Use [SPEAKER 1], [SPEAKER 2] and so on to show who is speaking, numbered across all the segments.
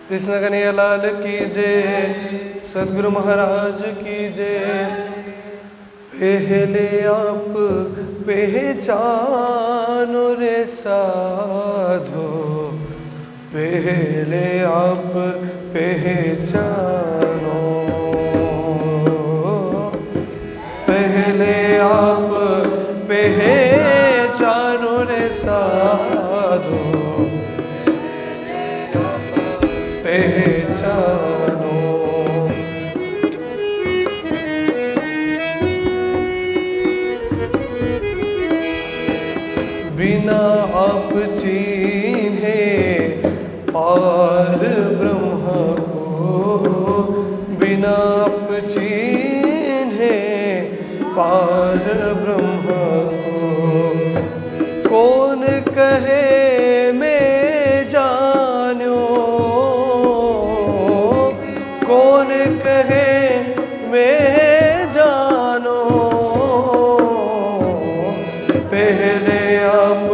[SPEAKER 1] कृष्ण कन्हैया लाल की जय, सद्गुरु महाराज की जय। पहले आप पहचानो रे साधो, पहले आप पहचानो, पहले आप पहचानो रे साधो, पहचानो। बिना आप चिन्हे पार ब्रह्म को, बिना आप चिन्हे पार ब्रह्म को, कौन कहे मैं जान्यो, कौन कहे मैं जानो। पहले आप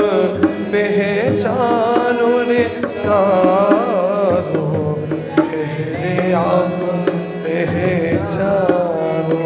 [SPEAKER 1] पहचानो रे साधो, पहले आप पहचानो।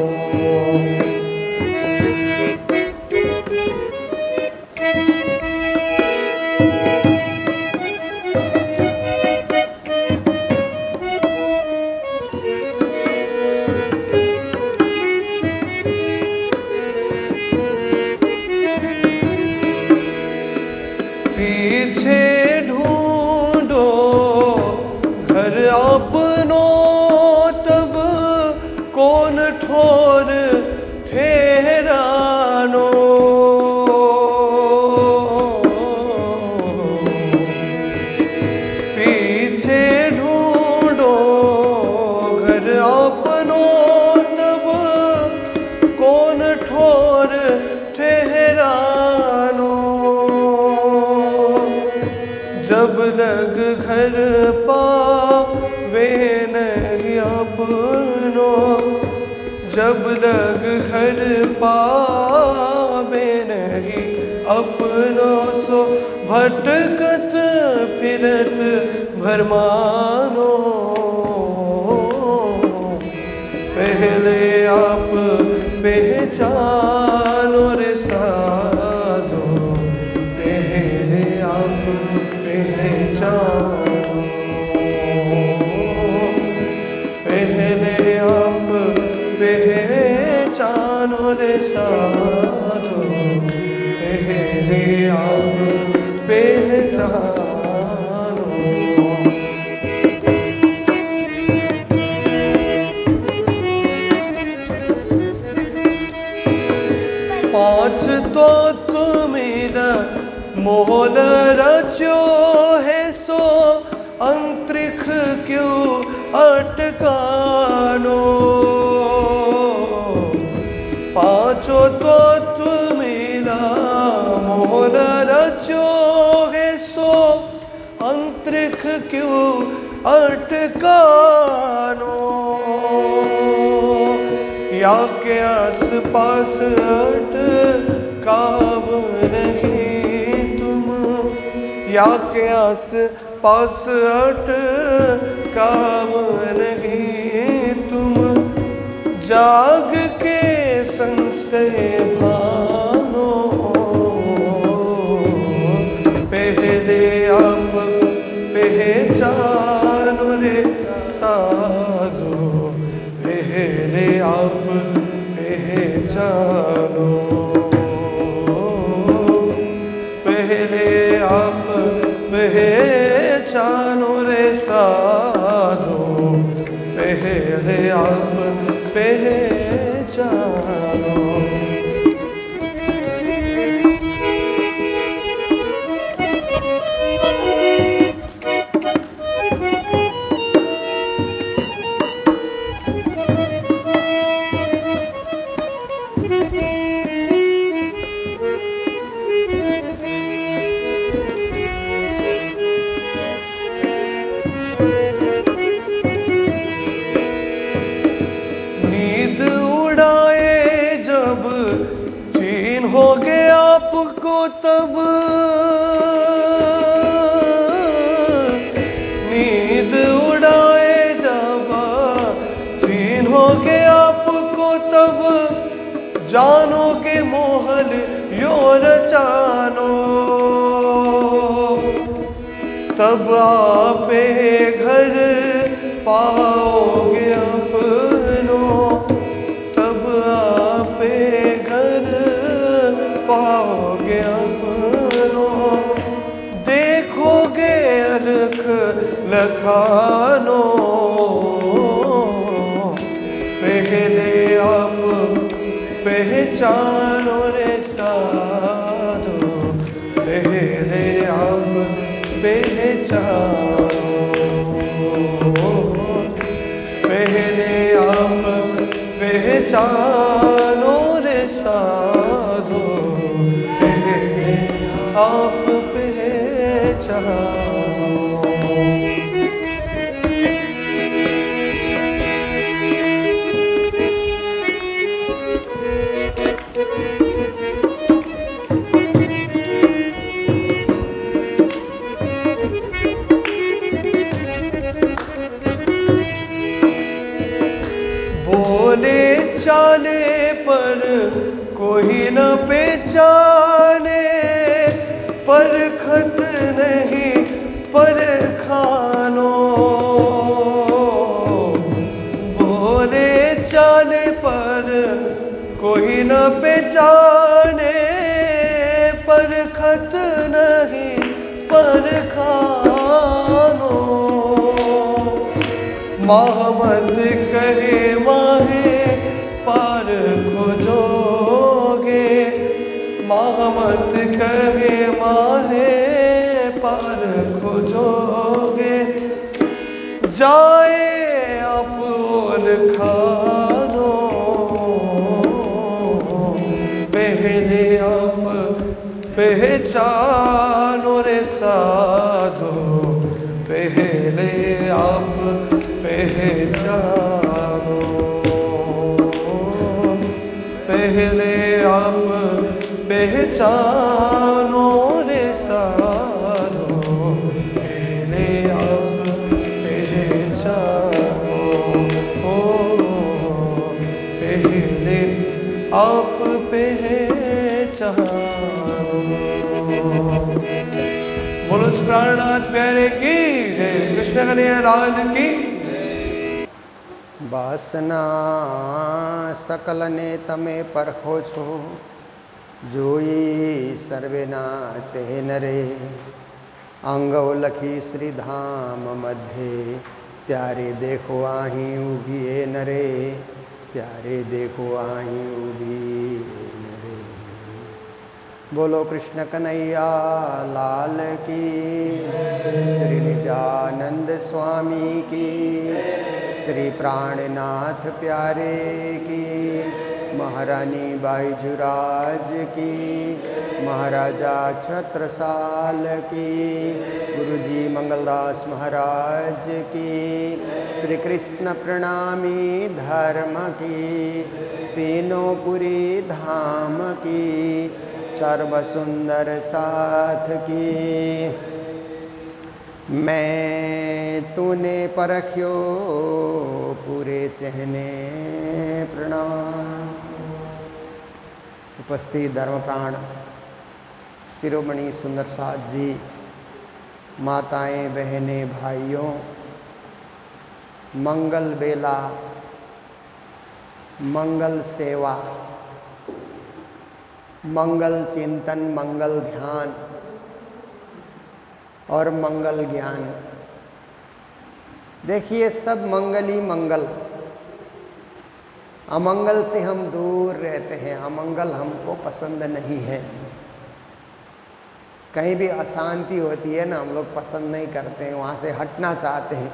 [SPEAKER 1] पीछे ढूंढो घर अपनो, तब कौन ठोर ठहरानो। पीछे ढूंढो घर अपनो, तब कौन ठोर ठहरानो। जब लग घर पावे नहीं अपनो, जब लग घर पावे नहीं अपनो, सो भटकत फिरत भरमानो। पहले आप पहचानो रे साधो, पहले आप पहचानो, पहले आप पहचानो रे साधो, पहले आप पहचानो। पाँच तो मेरा मोल रचो है, सो अंतरिक्ष क्यों अटकानो। पाँचों तो मेरा मोल रचो है, सो अंतरिक्ष क्यों अटकानो। या के आस पास अटकाव नहीं तुम, या के आस पास अटकाव नहीं तुम। जाग के संशय भानो, पहले आप पहचानो रे साधो, पहले आप पहचानो, पहले आप पहचानो रे साधो, पहले आप पहचानो। आपको तब नींद उड़ जानो के मोहल यो रचानो, तब आपे घर पाओगे अपनो, तब आपे घर पाओगे अपनो। देखोगे अलख लखानो, पहले आप पहचानो रे साधो, पहले आप पहचानो, पहले आप पहचानो रे साधो, पहले आप पहचानो। बोले चाले पर कोई न पहचाने, परखत नहीं परखानो। बोले चाले पर कोई न पहचाने, परखत नहीं परखानो। मोहम्मद कहे माहे पार खोजोगे, मोहम्मद कहे माहे पार खोजोगे। जाए अपुन खानो, पहले आप पहचानो रे साधो, पहले आप पहचानो, पहले आप पहचानो रे साधो, पहले आप पहचानो, पहले आप पहचानो। बोलो प्राणनाथ प्यारे की जय, कृष्ण कन्हैया लाल की।
[SPEAKER 2] વાસના સકલને તમે પરખો છો, જોઈ સર્વેના ચહેન રે। અંગો લખી શ્રીધામ મધ્યે, ત્યારે દેખો અહીં ઊભી એ નરે, ત્યારે દેખો અહીં ઊભી એ નરે। બોલો કૃષ્ણ કનૈયા લાલ की, श्री निजानंद स्वामी की, श्री प्राणनाथ प्यारे की, महारानी बाईजुराज की, महाराजा छत्रसाल की, गुरुजी मंगलदास महाराज की, श्री कृष्ण प्रणामी धर्म की, तीनों पुरी धाम की, सर्व सुंदर साथ की। मैं तूने परख्यो पूरे चहने प्रणाम। उपस्थित धर्मप्राण शिरोमणि सुंदर साथ जी, माताएं बहनें भाइयों, मंगल बेला, मंगल सेवा, मंगल चिंतन, मंगल ध्यान और मंगल ज्ञान। देखिए सब मंगल ही मंगल, अमंगल से हम दूर रहते हैं, अमंगल हमको पसंद नहीं है। कहीं भी अशांति होती है ना, हम लोग पसंद नहीं करते हैं, वहाँ से हटना चाहते हैं,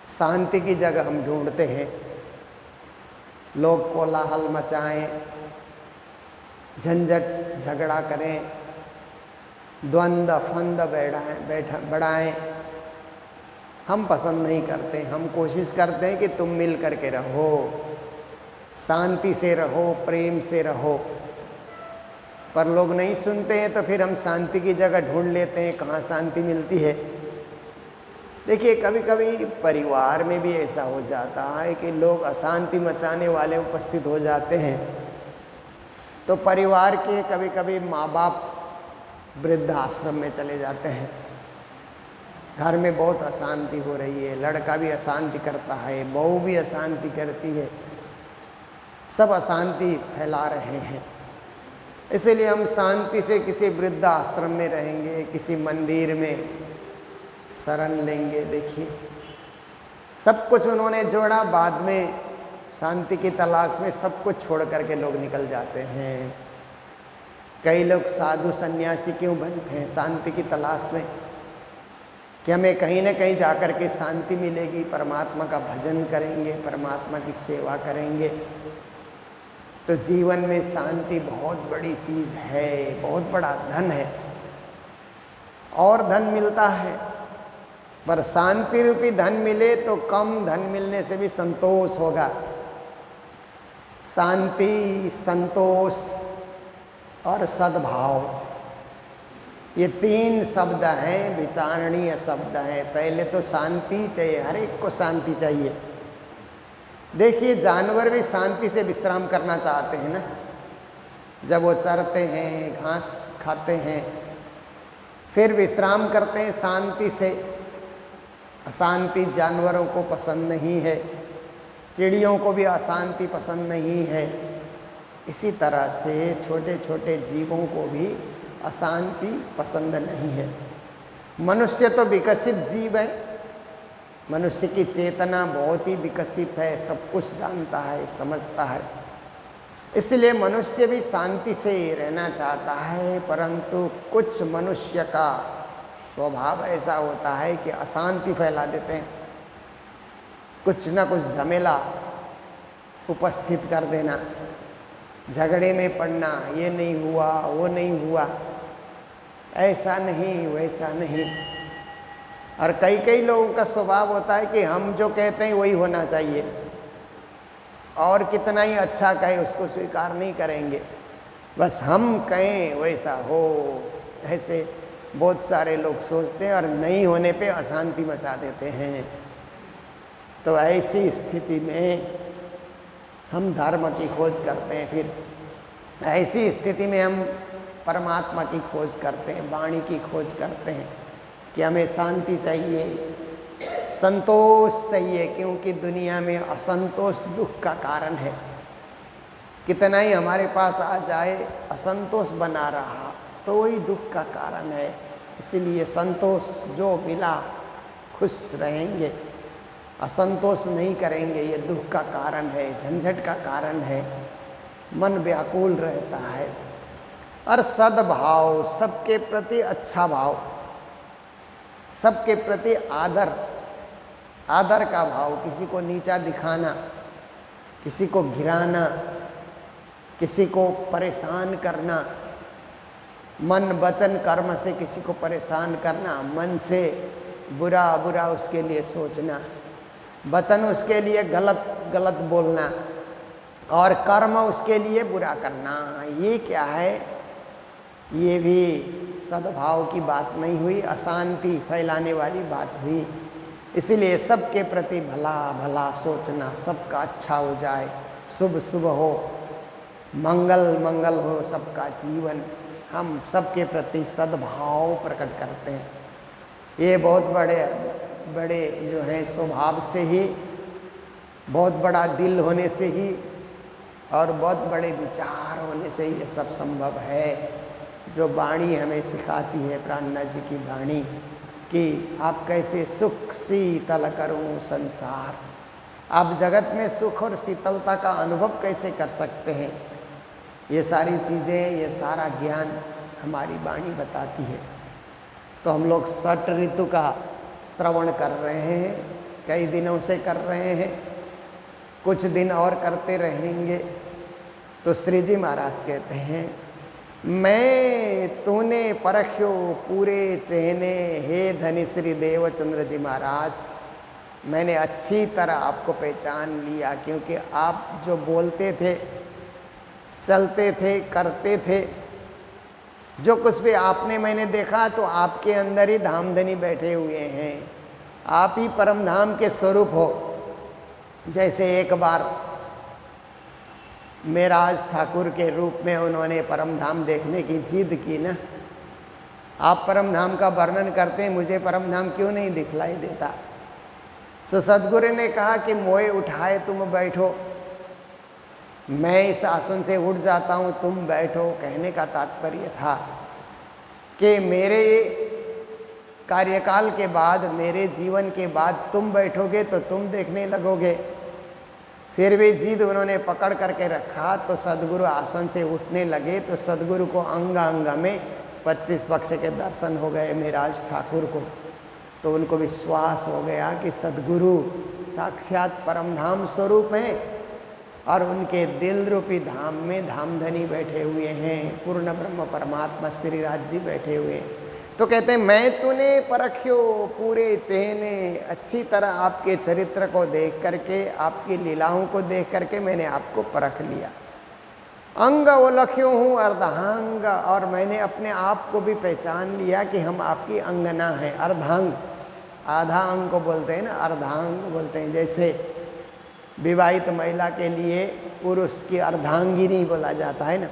[SPEAKER 2] शांति की जगह हम ढूंढते हैं। लोग कोलाहल मचाएं, झंझट झगड़ा करें, द्वंद्व फंद बढ़ाएं, हम पसंद नहीं करते। हम कोशिश करते हैं कि तुम मिल करके रहो, शांति से रहो, प्रेम से रहो, पर लोग नहीं सुनते हैं। तो फिर हम शांति की जगह ढूंढ लेते हैं, कहाँ शांति मिलती है। देखिए कभी कभी परिवार में भी ऐसा हो जाता है कि लोग अशांति मचाने वाले उपस्थित हो जाते हैं, तो परिवार के कभी कभी माँ बाप वृद्ध आश्रम में चले जाते हैं। घर में बहुत अशांति हो रही है, लड़का भी अशांति करता है, बहू भी अशांति करती है, सब अशांति फैला रहे हैं। इसीलिए हम शांति से किसी वृद्ध आश्रम में रहेंगे, किसी मंदिर में शरण लेंगे। देखिए सब कुछ उन्होंने जोड़ा, बाद में शांति की तलाश में सब कुछ छोड़ करके लोग निकल जाते हैं। कई लोग साधु सन्यासी क्यों बनते हैं? शांति की तलाश में कि हमें कहीं ना कहीं जाकर के शांति मिलेगी, परमात्मा का भजन करेंगे, परमात्मा की सेवा करेंगे। तो जीवन में शांति बहुत बड़ी चीज़ है, बहुत बड़ा धन है। और धन मिलता है, पर शांति रूपी धन मिले तो कम धन मिलने से भी संतोष होगा। शांति, संतोष और सद्भाव, ये तीन शब्द हैं, विचारणीय शब्द हैं। पहले तो शांति चाहिए, हर एक को शांति चाहिए। देखिए जानवर भी शांति से विश्राम करना चाहते हैं ना। जब वो चरते हैं, घास खाते हैं, फिर विश्राम करते हैं शांति से। अशांति जानवरों को पसंद नहीं है, चिड़ियों को भी अशांति पसंद नहीं है। इसी तरह से छोटे छोटे जीवों को भी अशांति पसंद नहीं है। मनुष्य तो विकसित जीव है, मनुष्य की चेतना बहुत ही विकसित है, सब कुछ जानता है, समझता है। इसलिए मनुष्य भी शांति से रहना चाहता है, परंतु कुछ मनुष्य का स्वभाव ऐसा होता है कि अशांति फैला देते हैं। कुछ न कुछ झमेला उपस्थित कर देना, झगड़े में पड़ना, ये नहीं हुआ, वो नहीं हुआ, ऐसा नहीं, वैसा नहीं। और कई कई लोगों का स्वभाव होता है कि हम जो कहते हैं वही होना चाहिए, और कितना ही अच्छा कहे उसको स्वीकार नहीं करेंगे, बस हम कहें वैसा हो। ऐसे बहुत सारे लोग सोचते हैं और नहीं होने पे अशांति मचा देते हैं। तो ऐसी स्थिति में हम धर्म की खोज करते हैं, फिर ऐसी स्थिति में हम परमात्मा की खोज करते हैं, वाणी की खोज करते हैं कि हमें शांति चाहिए, संतोष चाहिए, क्योंकि दुनिया में असंतोष दुख का कारण है। कितना ही हमारे पास आ जाए, असंतोष बना रहा तो वही दुख का कारण है। इसलिए संतोष जो मिला खुश रहेंगे, असंतोष नहीं करेंगे, ये दुख का कारण है, झंझट का कारण है, मन व्याकुल रहता है। और सद्भाव, सबके प्रति अच्छा भाव, सबके प्रति आदर, आदर का भाव, किसी को नीचा दिखाना, किसी को गिराना, किसी को परेशान करना, मन वचन कर्म से किसी को परेशान करना, मन से बुरा बुरा उसके लिए सोचना, वचन उसके लिए गलत गलत बोलना, और कर्म उसके लिए बुरा करना, ये क्या है? ये भी सद्भाव की बात नहीं हुई, अशांति फैलाने वाली बात हुई। इसीलिए सबके प्रति भला भला सोचना, सबका अच्छा हो जाए, शुभ शुभ हो, मंगल मंगल हो सबका जीवन, हम सबके प्रति सद्भाव प्रकट करते हैं। ये बहुत बड़े बड़े जो हैं स्वभाव से ही, बहुत बड़ा दिल होने से ही, और बहुत बड़े विचार होने से ही ये सब संभव है। जो वाणी हमें सिखाती है, प्राणनाथ जी की वाणी, कि आप कैसे सुख शीतल करूं संसार, आप जगत में सुख और शीतलता का अनुभव कैसे कर सकते हैं, ये सारी चीज़ें, ये सारा ज्ञान हमारी वाणी बताती है। तो हम लोग 6 ऋतु का श्रवण कर रहे हैं, कई दिनों से कर रहे हैं, कुछ दिन और करते रहेंगे। तो श्री जी महाराज कहते हैं, मैं तूने परख्यो पूरे चेहने, हे धनी श्री देवचंद्र जी महाराज, मैंने अच्छी तरह आपको पहचान लिया, क्योंकि आप जो बोलते थे, चलते थे, करते थे, जो कुछ भी आपने मैंने देखा, तो आपके अंदर ही धामधनी बैठे हुए हैं, आप ही परम धाम के स्वरूप हो। जैसे एक बार मेराज ठाकुर के रूप में उन्होंने परम धाम देखने की जिद की ना। आप परम धाम का वर्णन करते हैं, मुझे परम धाम क्यों नहीं दिखलाई देता? सो सदगुरु ने कहा कि मोए उठाए तुम बैठो, मैं इस आसन से उठ जाता हूँ, तुम बैठो। कहने का तात्पर्य था कि मेरे कार्यकाल के बाद, मेरे जीवन के बाद तुम बैठोगे तो तुम देखने लगोगे। फिर भी जिद उन्होंने पकड़ करके रखा, तो सदगुरु आसन से उठने लगे तो सदगुरु को अंग अंग में 25 पक्ष के दर्शन हो गए मेराज ठाकुर को। तो उनको विश्वास हो गया कि सदगुरु साक्षात परमधाम स्वरूप हैं और उनके दिल रूपी धाम में धामधनी बैठे हुए हैं, पूर्ण ब्रह्म परमात्मा श्री राज जी बैठे हुए हैं। तो कहते हैं मैं तूने परख्यो पूरे चेहने, अच्छी तरह आपके चरित्र को देख करके, आपकी लीलाओं को देख करके मैंने आपको परख लिया। अंग वो लख्यो हूँ अर्धांग, और मैंने अपने आप को भी पहचान लिया कि हम आपकी अंगना हैं। अर्धांग, आधा अंग को बोलते हैं ना, अर्धांग बोलते हैं। जैसे विवाहित महिला के लिए पुरुष की अर्धांगिनी बोला जाता है ना,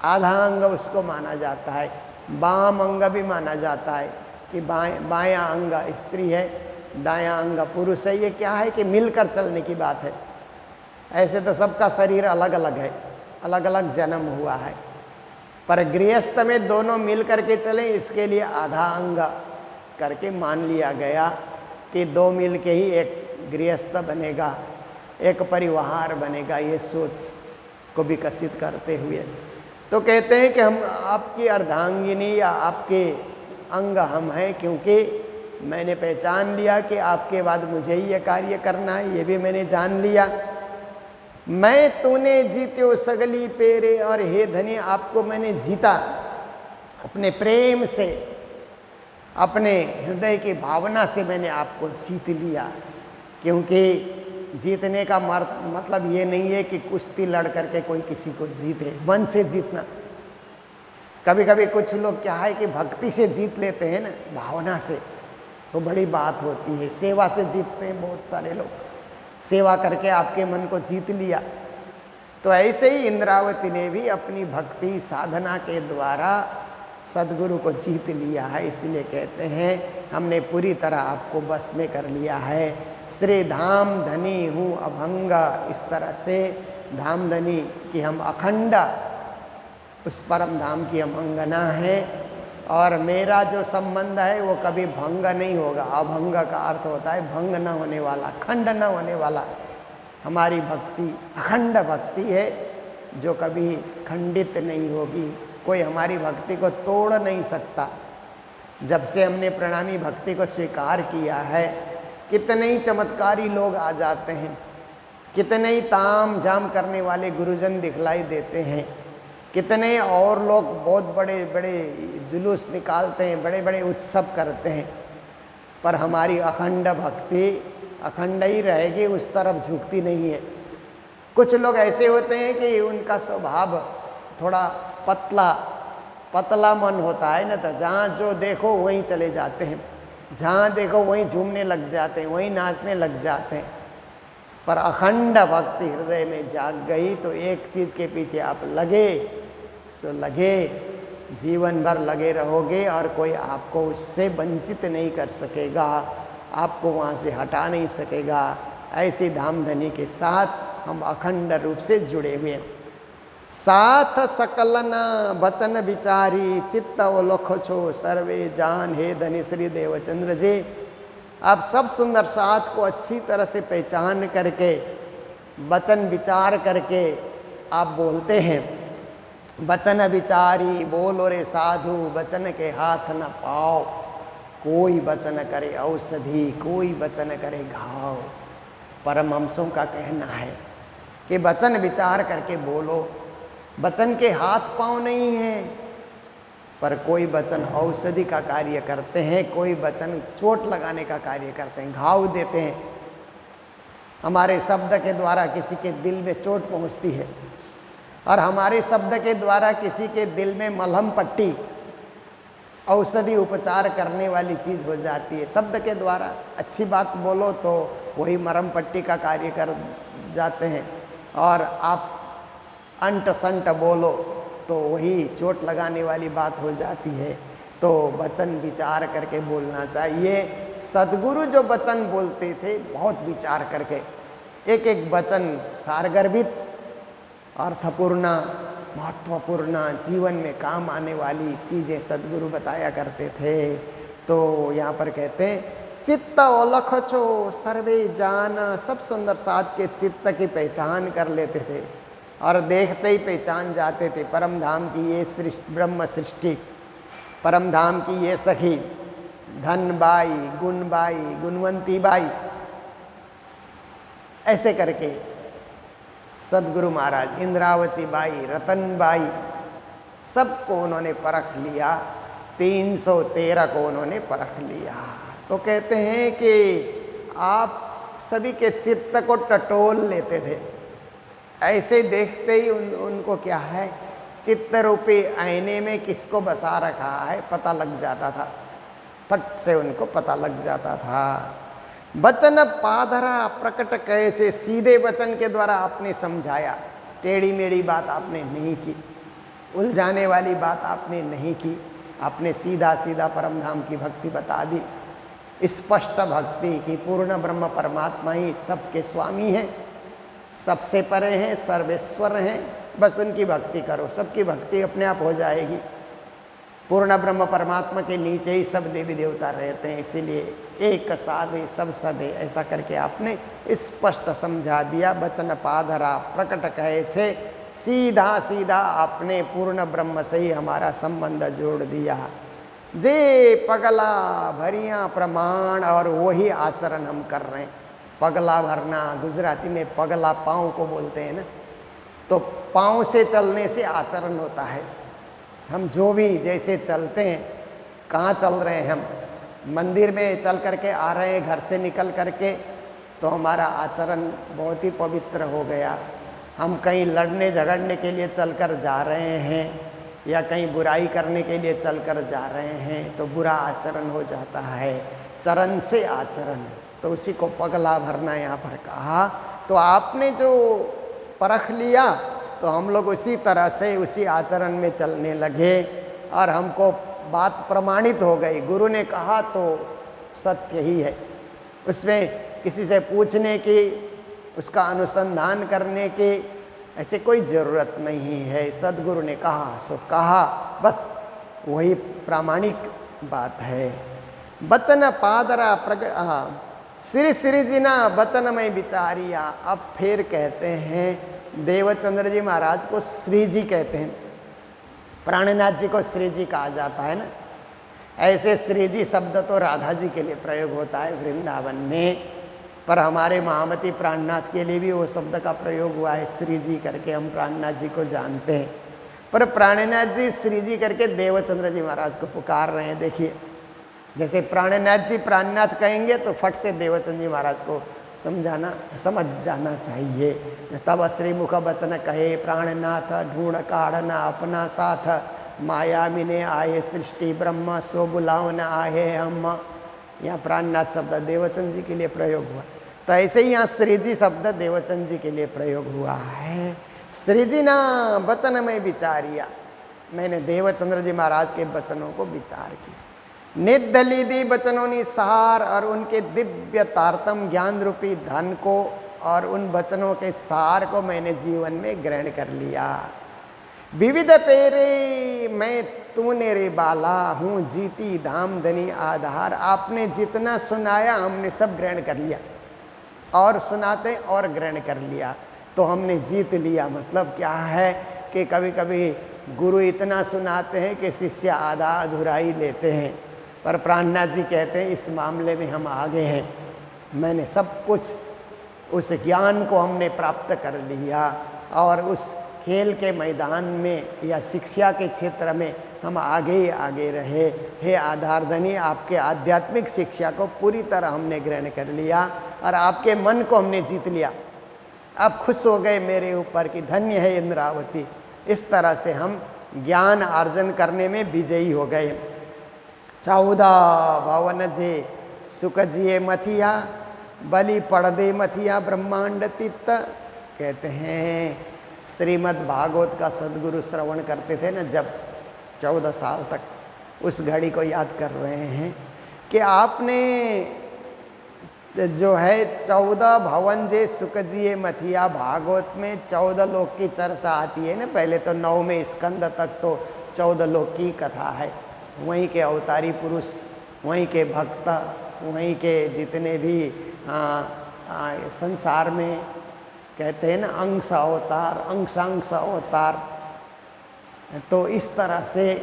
[SPEAKER 2] आधा अंग उसको माना जाता है। बाम अंग भी माना जाता है कि बायां अंग स्त्री है, दायां अंग पुरुष है। ये क्या है कि मिलकर चलने की बात है। ऐसे तो सबका शरीर अलग अलग है, अलग अलग जन्म हुआ है, पर गृहस्थ में दोनों मिल करके चले, इसके लिए आधा अंग करके मान लिया गया कि दो मिल के ही एक गृहस्थ बनेगा, एक परिवार बनेगा। ये सोच को विकसित करते हुए तो कहते हैं कि हम आपकी अर्धांगिनी या आपके अंग हम हैं, क्योंकि मैंने पहचान लिया कि आपके बाद मुझे ही ये कार्य करना है, ये भी मैंने जान लिया। मैं तूने जीत्यो सगली पेरे, और हे धनी आपको मैंने जीता अपने प्रेम से, अपने हृदय की भावना से मैंने आपको जीत लिया। क्योंकि जीतने का मतलब ये नहीं है कि कुश्ती लड़ करके कोई किसी को जीते, मन से जीतना। कभी कभी कुछ लोग क्या है कि भक्ति से जीत लेते हैं ना, भावना से, तो बड़ी बात होती है। सेवा से जीतते हैं बहुत सारे लोग, सेवा करके आपके मन को जीत लिया। तो ऐसे ही इंद्रावती ने भी अपनी भक्ति साधना के द्वारा सदगुरु को जीत लिया है। इसलिए कहते हैं हमने पूरी तरह आपको बस में कर लिया है। श्री धाम धनी हूँ अभंग, इस तरह से धाम धनी कि हम अखंड उस परम धाम की हम अंगना है, और मेरा जो संबंध है वो कभी भंग नहीं होगा। अभंग का अर्थ होता है भंग न होने वाला, खंड न होने वाला। हमारी भक्ति अखंड भक्ति है जो कभी खंडित नहीं होगी। कोई हमारी भक्ति को तोड़ नहीं सकता। जब से हमने प्रणामी भक्ति को स्वीकार किया है, कितने ही चमत्कारी लोग आ जाते हैं, कितने ही ताम झाम करने वाले गुरुजन दिखलाई देते हैं, कितने और लोग बहुत बड़े बड़े जुलूस निकालते हैं, बड़े बड़े उत्सव करते हैं, पर हमारी अखंड भक्ति अखंड ही रहेगी, उस तरफ झुकती नहीं है। कुछ लोग ऐसे होते हैं कि उनका स्वभाव थोड़ा पतला मन होता है ना, तो जहाँ जो देखो वहीं चले जाते हैं, जहाँ देखो वहीं झूमने लग जाते हैं, वहीं नाचने लग जाते हैं। पर अखंड भक्ति हृदय में जाग गई तो एक चीज़ के पीछे आप लगे सो लगे, जीवन भर लगे रहोगे और कोई आपको उससे वंचित नहीं कर सकेगा, आपको वहाँ से हटा नहीं सकेगा। ऐसी धामधनी के साथ हम अखंड रूप से जुड़े हुए हैं। साथ सकलन बचन विचारी चित्त अवलोक छो सर्वे जान, हे धनी श्री देवचंद्र जी, आप सब सुंदर साथ को अच्छी तरह से पहचान करके वचन विचार करके आप बोलते हैं। वचन विचारी बोलो रे साधु, वचन के हाथ न पाओ, कोई वचन करे औषधि, कोई वचन करे घाव। परमहंसों का कहना है कि वचन विचार करके बोलो। वचन के हाथ पाँव नहीं है, पर कोई वचन औषधि का कार्य करते हैं, कोई वचन चोट लगाने का कार्य करते हैं, घाव देते हैं। हमारे शब्द के द्वारा किसी के दिल में चोट पहुंचती है, और हमारे शब्द के द्वारा किसी के दिल में मलहम पट्टी औषधि उपचार करने वाली चीज़ हो जाती है। शब्द के द्वारा अच्छी बात बोलो तो वही मरहम पट्टी का कार्य कर जाते हैं। और आप अंट संट बोलो तो वही चोट लगाने वाली बात हो जाती है। तो वचन विचार करके बोलना चाहिए। सद्गुरु जो वचन बोलते थे बहुत विचार करके, एक एक वचन सारगर्भित, अर्थपूर्ण, महत्वपूर्ण, जीवन में काम आने वाली चीज़ें सद्गुरु बताया करते थे। तो यहाँ पर कहते हैं चित्त ओलख चो सर्वे जान, सब सुंदर साध के चित्त की पहचान कर लेते थे और देखते ही पहचान जाते थे परम धाम की ये सृष्टि, ब्रह्म सृष्टि, परम धाम की ये सखी, धन बाई, गुण बाई, गुणवंती बाई, ऐसे करके सदगुरु महाराज इंद्रावती बाई, रतन बाई, सबको उन्होंने परख लिया। 313 को उन्होंने परख लिया। तो कहते हैं कि आप सभी के चित्त को टटोल लेते थे, ऐसे देखते ही उनको क्या है, चित्त रूपी आईने में किसको बसा रखा है पता लग जाता था, फट से उनको पता लग जाता था। वचन पाधरा प्रकट कैसे, सीधे वचन के द्वारा आपने समझाया, टेढ़ी मेढ़ी बात आपने नहीं की, उलझाने वाली बात आपने नहीं की, आपने सीधा सीधा परम धाम की भक्ति बता दी, स्पष्ट भक्ति की पूर्ण ब्रह्म परमात्मा ही सबके स्वामी हैं, सबसे परे हैं, सर्वेश्वर हैं, बस उनकी भक्ति करो, सबकी भक्ति अपने आप हो जाएगी। पूर्ण ब्रह्म परमात्मा के नीचे ही सब देवी देवता रहते हैं, इसीलिए एक साधे सब सदे, ऐसा करके आपने स्पष्ट समझा दिया। वचन पाधरा प्रकट कहे छे, सीधा सीधा आपने पूर्ण ब्रह्म से ही हमारा संबंध जोड़ दिया। जे पगला भरिया प्रमाण, और वही आचरण हम कर रहे हैं। पगला भरना गुजराती में पगला पाँव को बोलते हैं ना, तो पाँव से चलने से आचरण होता है। हम जो भी जैसे चलते हैं, कहाँ चल रहे हैं, हम मंदिर में चल करके आ रहे हैं, घर से निकल करके, तो हमारा आचरण बहुत ही पवित्र हो गया। हम कहीं लड़ने झगड़ने के लिए चलकर जा रहे हैं या कहीं बुराई करने के लिए चलकर जा रहे हैं तो बुरा आचरण हो जाता है, चरण से आचरण, तो उसी को पगला भरना यहाँ पर कहा। तो आपने जो परख लिया तो हम लोग उसी तरह से उसी आचरण में चलने लगे और हमको बात प्रमाणित हो गई। गुरु ने कहा तो सत्य ही है, उसमें किसी से पूछने की, उसका अनुसंधान करने की ऐसे कोई ज़रूरत नहीं है। सदगुरु ने कहा सो कहा, बस वही प्रामाणिक बात है। बचन पादरा प्रगट श्री श्री जी ना बचन में विचारिया। अब फिर कहते हैं देवचंद्र जी महाराज को श्री जी कहते हैं, प्राणनाथ जी को श्री जी कहा जाता है ना। ऐसे श्री जी शब्द तो राधा जी के लिए प्रयोग होता है वृंदावन में, पर हमारे महामती प्राणनाथ के लिए भी वो शब्द का प्रयोग हुआ है श्री जी करके, हम प्राणनाथ जी को जानते हैं। पर प्राणनाथ जी श्री जी करके देवचंद्र जी महाराज को पुकार रहे हैं। देखिए, जैसे प्राणनाथ जी प्राणनाथ कहेंगे तो फट से देवचंद्र जी महाराज को समझ जाना चाहिए। तब श्रीमुख बचन कहे प्राणनाथ, ढूंढ काढ़ना अपना साथ, माया मिने आए सृष्टि ब्रह्म, सो बुलावना आए हम। यहाँ प्राणनाथ शब्द देवचंद जी के लिए प्रयोग हुआ, तो ऐसे ही यहाँ श्री जी शब्द देवचंद जी के लिए प्रयोग हुआ है। श्री जी ना वचन में विचारिया, मैंने देवचंद्र जी महाराज के वचनों को विचार किया। निधलिदी वचनों ने सार, और उनके दिव्य तारतम ज्ञान रूपी धन को और उन वचनों के सार को मैंने जीवन में ग्रहण कर लिया। विविध पेरे मैं तूने रे बाला हूँ, जीती धाम धनी आधार। आपने जितना सुनाया हमने सब ग्रहण कर लिया, और सुनाते और ग्रहण कर लिया, तो हमने जीत लिया। मतलब क्या है कि कभी कभी गुरु इतना सुनाते हैं कि शिष्य आधा अधूरा ही लेते हैं, पर प्राणनाथ जी कहते हैं इस मामले में हम आगे हैं। मैंने सब कुछ उस ज्ञान को हमने प्राप्त कर लिया, और उस खेल के मैदान में या शिक्षा के क्षेत्र में हम आगे ही आगे रहे। हे आधारधनी, आपके आध्यात्मिक शिक्षा को पूरी तरह हमने ग्रहण कर लिया और आपके मन को हमने जीत लिया। आप खुश हो गए मेरे ऊपर कि धन्य है इंद्रावती। इस तरह से हम ज्ञान अर्जन करने में विजयी हो गए। 14 भवन जे सुख जिए मथिया, बलि पड़ दे मथिया ब्रह्मांड तित्त। कहते हैं श्रीमद् भागवत का सद्गुरु श्रवण करते थे ना, जब 14 साल तक, उस घड़ी को याद कर रहे हैं कि आपने जो है 14 भवन जे सुख जिए मथिया, भागवत में 14 लोक की चर्चा आती है ना। पहले तो 9वें स्कंद तक तो 14 लोक की कथा है, वहीं के अवतारी पुरुष, वहीं के भक्त, वहीं के जितने भी संसार में कहते हैं ना अंश अवतार, अंशांश अवतार, तो इस तरह से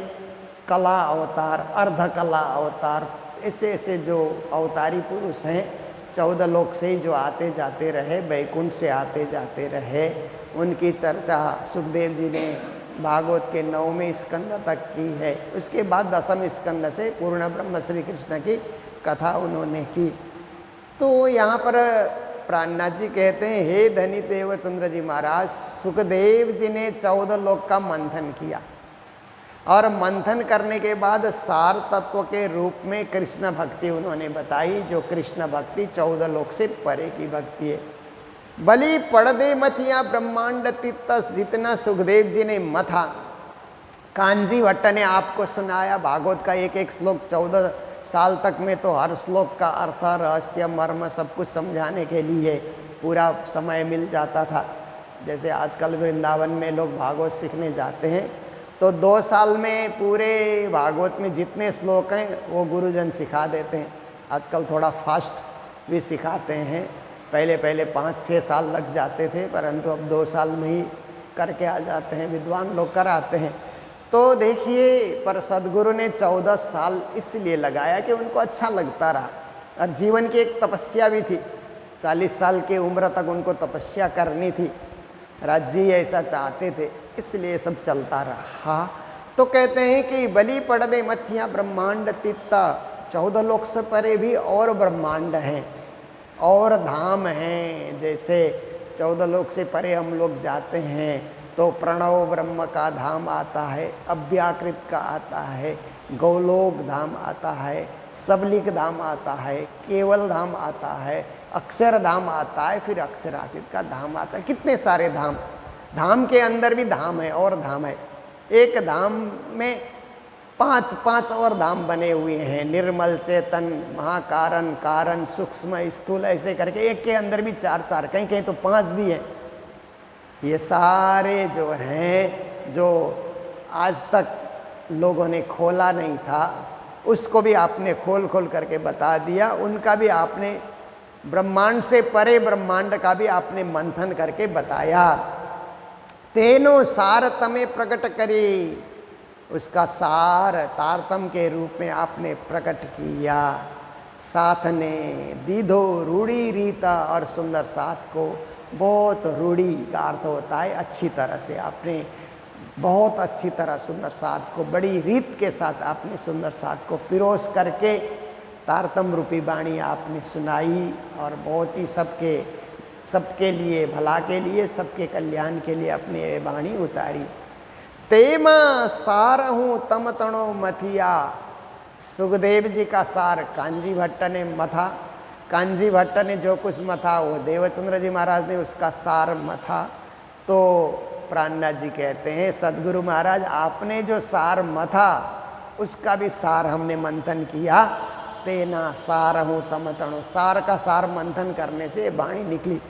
[SPEAKER 2] कला अवतार, अर्धकला अवतार, ऐसे ऐसे जो अवतारी पुरुष हैं 14 लोक से ही जो आते जाते रहे, वैकुंठ से आते जाते रहे, उनकी चर्चा सुखदेव जी ने भागवत के 9वें स्कंद तक की है। उसके बाद 10वें स्कंद से पूर्ण ब्रह्म श्री कृष्ण की कथा उन्होंने की। तो यहाँ पर प्राणनाथ जी कहते हैं, हे धनी देवचंद्र जी महाराज, सुखदेव जी ने 14 लोक का मंथन किया और मंथन करने के बाद सार तत्व के रूप में कृष्ण भक्ति उन्होंने बताई, जो कृष्ण भक्ति 14 लोक से परे की भक्ति है। बलि पड़दे मथिया ब्रह्मांड तित्तस, जितना सुखदेव जी ने मथा, कांजी भट्ट ने आपको सुनाया भागवत का एक एक श्लोक 14 साल तक में, तो हर श्लोक का अर्थ, रहस्य, मर्म सब कुछ समझाने के लिए पूरा समय मिल जाता था। जैसे आजकल वृंदावन में लोग भागवत सीखने जाते हैं तो 2 साल में पूरे भागवत में जितने श्लोक हैं वो गुरुजन सिखा देते हैं। आजकल थोड़ा फास्ट भी सिखाते हैं, पहले पहले 5-6 साल लग जाते थे, परंतु अब 2 साल में ही करके आ जाते हैं, विद्वान लोग कराते हैं। तो देखिए, पर सद्गुरु ने 14 साल इसलिए लगाया कि उनको अच्छा लगता रहा, और जीवन की एक तपस्या भी थी। 40 साल की उम्र तक उनको तपस्या करनी थी, राज जी ऐसा चाहते थे, इसलिए सब चलता रहा। तो कहते हैं कि बलि पड़दे मथिया ब्रह्मांड तित्ता, 14 लोक से परे भी और ब्रह्मांड हैं और धाम हैं। जैसे 14 लोक से परे हम लोग जाते हैं तो प्रणव ब्रह्म का धाम आता है, अव्याकृत का आता है, गौलोक धाम आता है, सबलिक धाम आता है, केवल धाम आता है, अक्षर धाम आता है, फिर अक्षरातीत का धाम आता है। कितने सारे धाम, धाम के अंदर भी धाम है और धाम है। एक धाम में 5 और धाम बने हुए हैं, निर्मल, चेतन, महाकारण, कारण, सूक्ष्म, स्थूल, ऐसे करके एक के अंदर भी 4 कहीं कहीं तो 5 भी हैं। ये सारे जो हैं, जो आज तक लोगों ने खोला नहीं था, उसको भी आपने खोल खोल करके बता दिया। उनका भी आपने, ब्रह्मांड से परे ब्रह्मांड का भी आपने मंथन करके बताया। तेनो सार तमे प्रकट करी, उसका सार तारतम के रूप में आपने प्रकट किया। साथ ने दीधो रूढ़ी रीता, और सुंदर साथ को, बहुत रूढ़ी का अर्थ होता है अच्छी तरह से, आपने बहुत अच्छी तरह सुंदर साथ को, बड़ी रीत के साथ आपने सुंदर साथ को पिरोस करके तारतम रूपी वाणी आपने सुनाई, और बहुत ही सबके लिए, भला के लिए, सबके कल्याण के लिए अपने ये वाणी उतारी। तेमा सार हूँ तम तणो मथिया, सुखदेव जी का सार कांजी भट्ट ने मथा, कांजी भट्ट ने जो कुछ मथा वो देवचंद्र जी महाराज ने उसका सार मथा। तो प्राणनाथ जी कहते हैं, सद्गुरु महाराज आपने जो सार मथा उसका भी सार हमने मंथन किया। तेना सार हूँ तम तणो, सार का सार मंथन करने से वाणी निकली,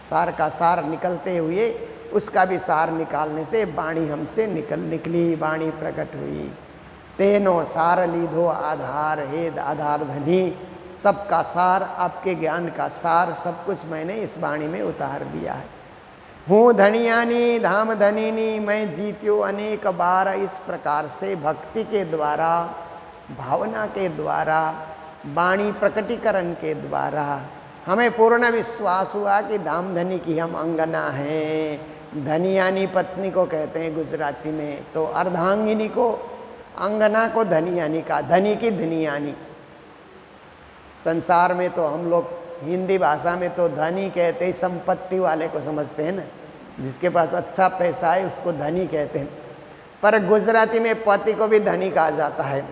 [SPEAKER 2] सार का सार निकलते हुए उसका भी सार निकालने से वाणी हमसे निकली, वाणी प्रकट हुई। तेनो सार लीधो आधार, हे आधार धनी, सबका सार, आपके ज्ञान का सार सब कुछ मैंने इस वाणी में उतार दिया है। हूँ धनियानी धाम धनीनी, मैं जीत्यो अनेक बार। इस प्रकार से भक्ति के द्वारा, भावना के द्वारा, वाणी प्रकटीकरण के द्वारा हमें पूर्ण विश्वास हुआ कि धाम धनी की हम अंगना हैं। धनियानी पत्नी को कहते हैं गुजराती में, तो अर्धांगिनी को, अंगना को धनियानी का, धनी की धनियानी। संसार में तो हम लोग हिंदी भाषा में तो धनी कहते ही संपत्ति वाले को समझते हैं ना, जिसके पास अच्छा पैसा है उसको धनी कहते हैं, पर गुजराती में पति को भी धनी कहा जाता है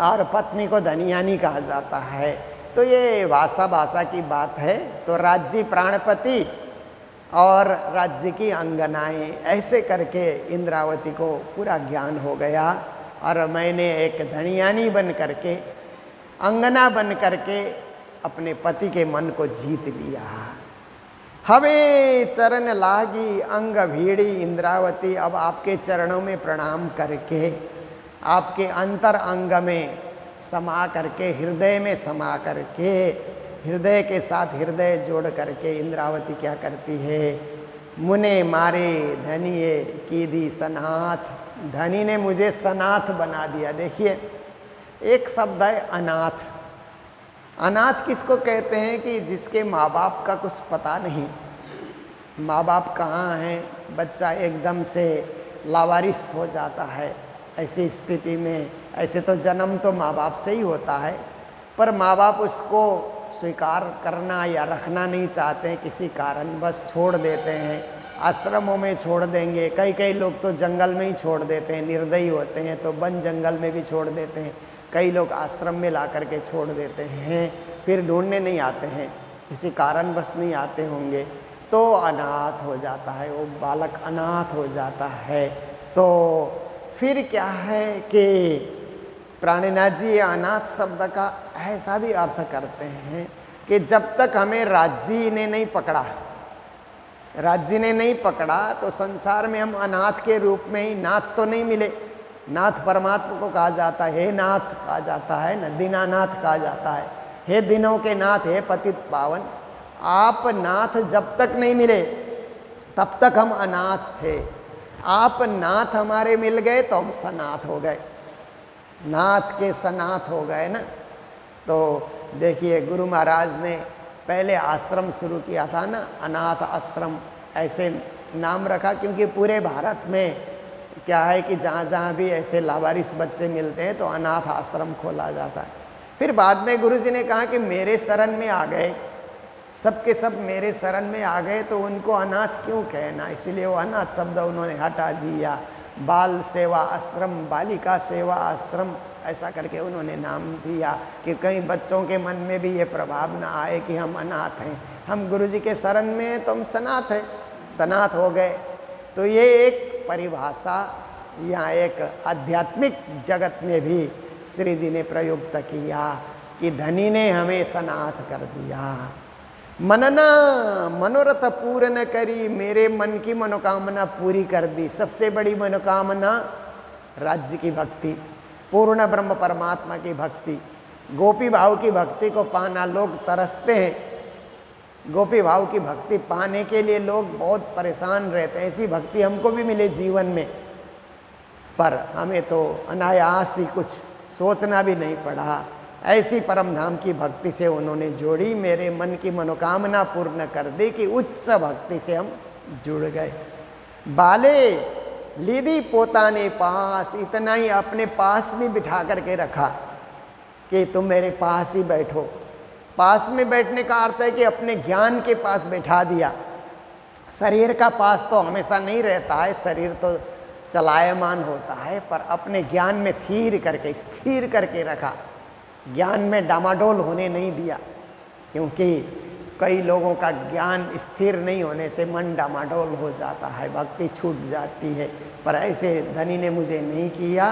[SPEAKER 2] और पत्नी को धनियानी कहा जाता है। तो ये भाषा की बात है। तो राज्य प्राणपति और राज्य की अंगनाएं, ऐसे करके इंद्रावती को पूरा ज्ञान हो गया। और मैंने एक धनियानी बन करके, अंगना बन करके अपने पति के मन को जीत लिया। हवे चरण लागी अंग भीड़ी इंद्रावती, अब आपके चरणों में प्रणाम करके, आपके अंतर अंग में समा करके, हृदय में समा करके, हृदय के साथ हृदय जोड़ करके इंद्रावती क्या करती है, मुने मारे धनिये की दी सनाथ, धनी ने मुझे सनाथ बना दिया। देखिए एक शब्द है अनाथ। अनाथ किसको कहते हैं कि जिसके माँ बाप का कुछ पता नहीं, माँ बाप कहाँ हैं, बच्चा एकदम से लावारिस हो जाता है। ऐसी स्थिति में, ऐसे तो जन्म तो माँ बाप से ही होता है, पर माँ बाप उसको स्वीकार करना या रखना नहीं चाहते हैं, किसी कारण बस छोड़ देते हैं, आश्रमों में छोड़ देंगे। कई कई लोग तो जंगल में ही छोड़ देते हैं, निर्दयी होते हैं तो वन जंगल में भी छोड़ देते हैं। कई लोग आश्रम में ला करके छोड़ देते हैं, फिर ढूंढने नहीं आते हैं, किसी कारण बस नहीं आते होंगे, तो अनाथ हो जाता है, वो बालक अनाथ हो जाता है। तो फिर क्या है कि प्राणीनाथ जी अनाथ शब्द का ऐसा भी अर्थ करते हैं कि जब तक हमें राज्य ने नहीं पकड़ा, राज्य ने नहीं पकड़ा, तो संसार में हम अनाथ के रूप में ही, नाथ तो नहीं मिले। नाथ परमात्मा को कहा जाता है, हे नाथ कहा जाता है न, दीनानाथ कहा जाता है, हे दिनों के नाथ, हे पतित पावन। आप नाथ जब तक नहीं मिले तब तक हम अनाथ थे। आप नाथ हमारे मिल गए तो हम सनाथ हो गए, नाथ के सनाथ हो गए ना। तो देखिए गुरु महाराज ने पहले आश्रम शुरू किया था ना, अनाथ आश्रम ऐसे नाम रखा, क्योंकि पूरे भारत में क्या है कि जहाँ जहाँ भी ऐसे लावारिस बच्चे मिलते हैं तो अनाथ आश्रम खोला जाता है। फिर बाद में गुरु जी ने कहा कि मेरे शरण में आ गए, सबके सब मेरे शरण में आ गए तो उनको अनाथ क्यों कहना, इसलिए वो अनाथ शब्द उन्होंने हटा दिया। बाल सेवा आश्रम, बालिका सेवा आश्रम, ऐसा करके उन्होंने नाम दिया कि कहीं बच्चों के मन में भी ये प्रभाव ना आए कि हम अनाथ हैं। हम गुरु जी के शरण में हैं तो हम सनाथ हैं, सनाथ हो गए। तो ये एक परिभाषा यहाँ एक आध्यात्मिक जगत में भी श्री जी ने प्रयुक्त किया कि धनी ने हमें सनाथ कर दिया। मनना मनोरथ पूर्ण करी, मेरे मन की मनोकामना पूरी कर दी। सबसे बड़ी मनोकामना राज्य की भक्ति, पूर्ण ब्रह्म परमात्मा की भक्ति, गोपी भाव की भक्ति को पाना। लोग तरसते हैं, गोपी भाव की भक्ति पाने के लिए लोग बहुत परेशान रहते हैं। ऐसी भक्ति हमको भी मिले जीवन में, पर हमें तो अनायास ही कुछ सोचना भी नहीं पड़ा। ऐसी परम धाम की भक्ति से उन्होंने जोड़ी, मेरे मन की मनोकामना पूर्ण कर दी कि उच्च भक्ति से हम जुड़ गए। बाले लीदी पोता ने पास, इतना ही अपने पास भी बिठा करके रखा कि तुम मेरे पास ही बैठो। पास में बैठने का अर्थ है कि अपने ज्ञान के पास बैठा दिया। शरीर का पास तो हमेशा नहीं रहता है, शरीर तो चलायमान होता है, पर अपने ज्ञान में स्थिर करके रखा। ज्ञान में डामाडोल होने नहीं दिया, क्योंकि कई लोगों का ज्ञान स्थिर नहीं होने से मन डामाडोल हो जाता है, भक्ति छूट जाती है। पर ऐसे धनी ने मुझे नहीं किया,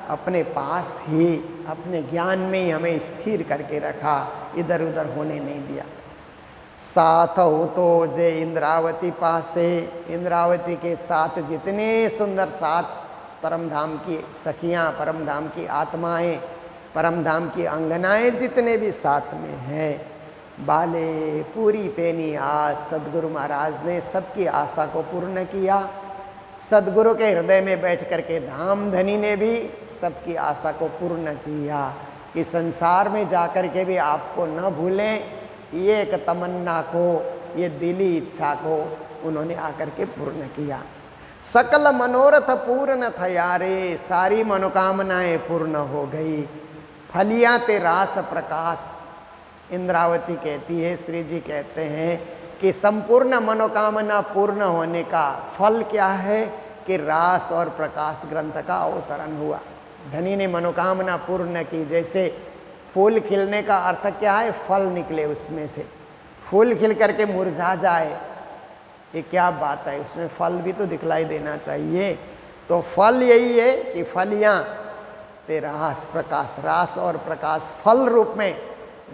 [SPEAKER 2] अपने पास ही अपने ज्ञान में ही हमें स्थिर करके रखा, इधर उधर होने नहीं दिया। साथ हो तो जे इंद्रावती पासे, इंद्रावती के साथ जितने सुंदर 7 परम धाम की सखियाँ, परम धाम की आत्माएं, परम धाम की अंगनाएं जितने भी साथ में हैं, बाले पूरी तेनी आस, सदगुरु महाराज ने सबकी आशा को पूर्ण किया। सदगुरु के हृदय में बैठ करके धाम धनी ने भी सबकी आशा को पूर्ण किया कि संसार में जाकर के भी आपको न भूलें। ये एक तमन्ना को, ये दिली इच्छा को उन्होंने आकर के पूर्ण किया। सकल मनोरथ पूर्ण थया रे, सारी मनोकामनाएं पूर्ण हो गई। फलियाँ ते रास प्रकाश, इंद्रावती कहती है, श्री जी कहते हैं कि संपूर्ण मनोकामना पूर्ण होने का फल क्या है कि रास और प्रकाश ग्रंथ का अवतरण हुआ। धनी ने मनोकामना पूर्ण की। जैसे फूल खिलने का अर्थ क्या है, फल निकले उसमें से, फूल खिल करके मुरझा जाए, ये क्या बात है, उसमें फल भी तो दिखलाई देना चाहिए। तो फल यही है कि फलियाँ ते रास प्रकाश, रास और प्रकाश फल रूप में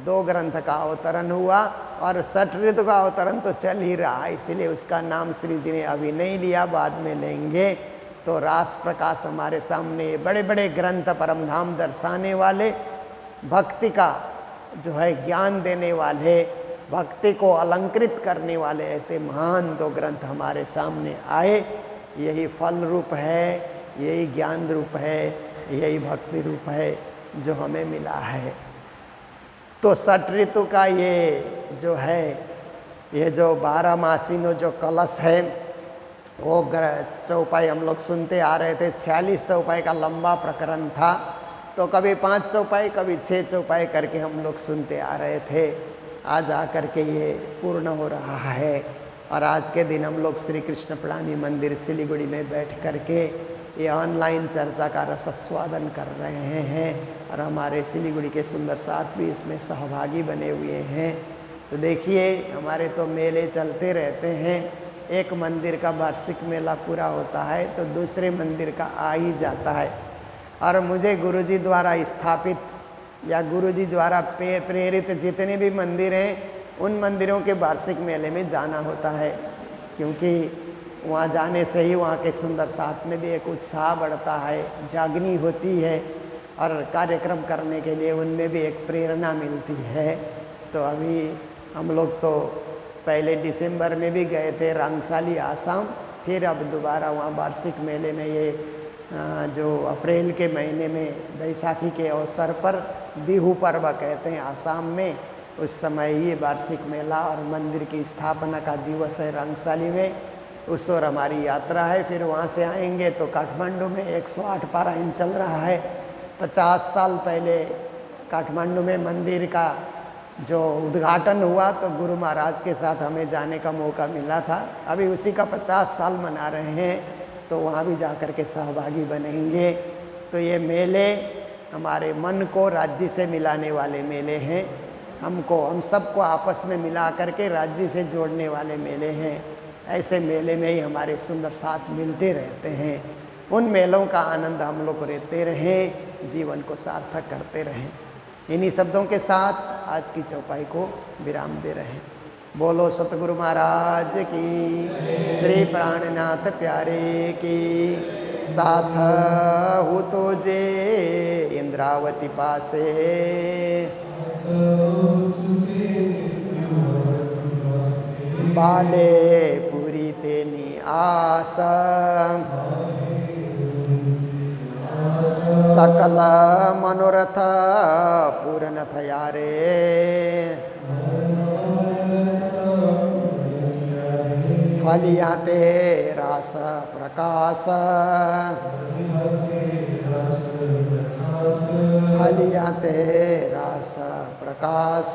[SPEAKER 2] 2 ग्रंथ का अवतरण हुआ और 6 ऋतु का अवतरण तो चल ही रहा है, इसीलिए उसका नाम श्री जी ने अभी नहीं लिया, बाद में लेंगे। तो रास प्रकाश हमारे सामने बड़े बड़े ग्रंथ परम धाम दर्शाने वाले, भक्ति का जो है ज्ञान देने वाले, भक्ति को अलंकृत करने वाले ऐसे महान 2 ग्रंथ हमारे सामने आए। यही फल रूप है, यही ज्ञान रूप है, यही भक्ति रूप है जो हमें मिला है। तो 6 ऋतु का ये जो है, ये जो 12 मासीनो जो कलश है, वो चौपाई हम लोग सुनते आ रहे थे। 46 चौपाई का लंबा प्रकरण था, तो कभी 5 चौपाई कभी 6 चौपाई करके हम लोग सुनते आ रहे थे। आज आकर के ये पूर्ण हो रहा है और आज के दिन हम लोग श्री कृष्ण प्रणामी मंदिर सिलीगुड़ी में बैठ करके ये ऑनलाइन चर्चा का रसस्वादन कर रहे हैं और हमारे सिलीगुड़ी के सुंदर साथ भी इसमें सहभागी बने हुए हैं। तो देखिए, हमारे तो मेले चलते रहते हैं। एक मंदिर का वार्षिक मेला पूरा होता है तो दूसरे मंदिर का आ ही जाता है। और मुझे गुरुजी द्वारा स्थापित या गुरुजी द्वारा प्रेरित जितने भी मंदिर हैं, उन मंदिरों के वार्षिक मेले में जाना होता है, क्योंकि वहाँ जाने से ही वहाँ के सुंदर साथ में भी एक उत्साह बढ़ता है, जागनी होती है और कार्यक्रम करने के लिए उनमें भी एक प्रेरणा मिलती है। तो अभी हम लोग तो पहले दिसंबर में भी गए थे रंगसाली आसाम, फिर अब दोबारा वहाँ वार्षिक मेले में ये जो अप्रैल के महीने में बैसाखी के अवसर पर बिहू पर्व कहते हैं आसाम में, उस समय ही वार्षिक मेला और मंदिर की स्थापना का दिवस है रंगसाली में। उस ओर हमारी यात्रा है। फिर वहाँ से आएंगे तो काठमांडू में 108 पारायण चल रहा है। 50 साल पहले काठमांडू में मंदिर का जो उद्घाटन हुआ तो गुरु महाराज के साथ हमें जाने का मौका मिला था। अभी उसी का 50 साल मना रहे हैं, तो वहाँ भी जाकर के सहभागी बनेंगे। तो ये मेले हमारे मन को राज्य से मिलाने वाले मेले हैं, हम सबको आपस में मिला करके राज्य से जोड़ने वाले मेले हैं। ऐसे मेले में ही हमारे सुंदर साथ मिलते रहते हैं। उन मेलों का आनंद हम लोग लेते रहें, जीवन को सार्थक करते रहें। इन्हीं शब्दों के साथ आज की चौपाई को विराम दे रहे हैं। बोलो सतगुरु महाराज की, श्री प्राणनाथ प्यारे की। साथ हो तो जे इंद्रावती पासे, बाले पूरी तेनी आस, सकल मनोरथ पूर्ण थया रे। फलियाँ ते रास प्रकाश, फलियाँ ते रास प्रकाश।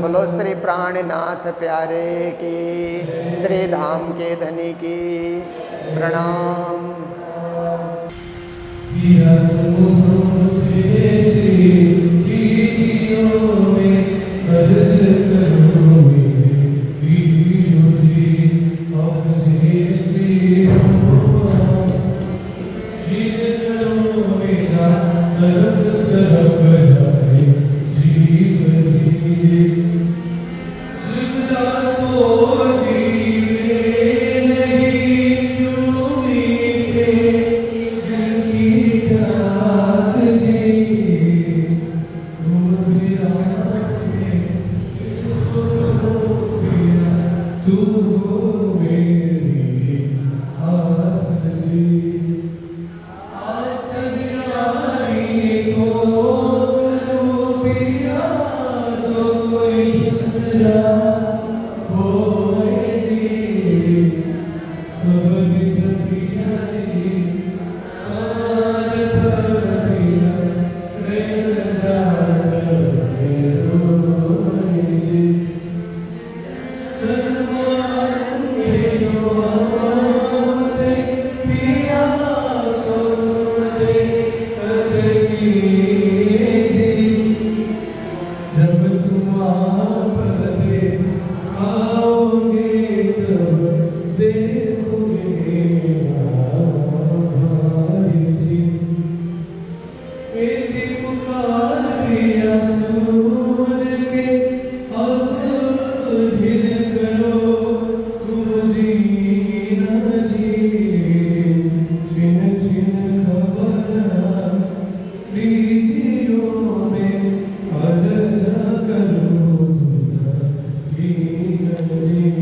[SPEAKER 2] बोलो श्री प्राणनाथ प्यारे की, श्री धाम के धनी की प्रणाम।
[SPEAKER 3] जब तुम
[SPEAKER 1] पुकार पिया सुन के अब ढिल करो तुम जीना जी छिन छिन खबर लीजियो में अर्ज करो तुम जीना जी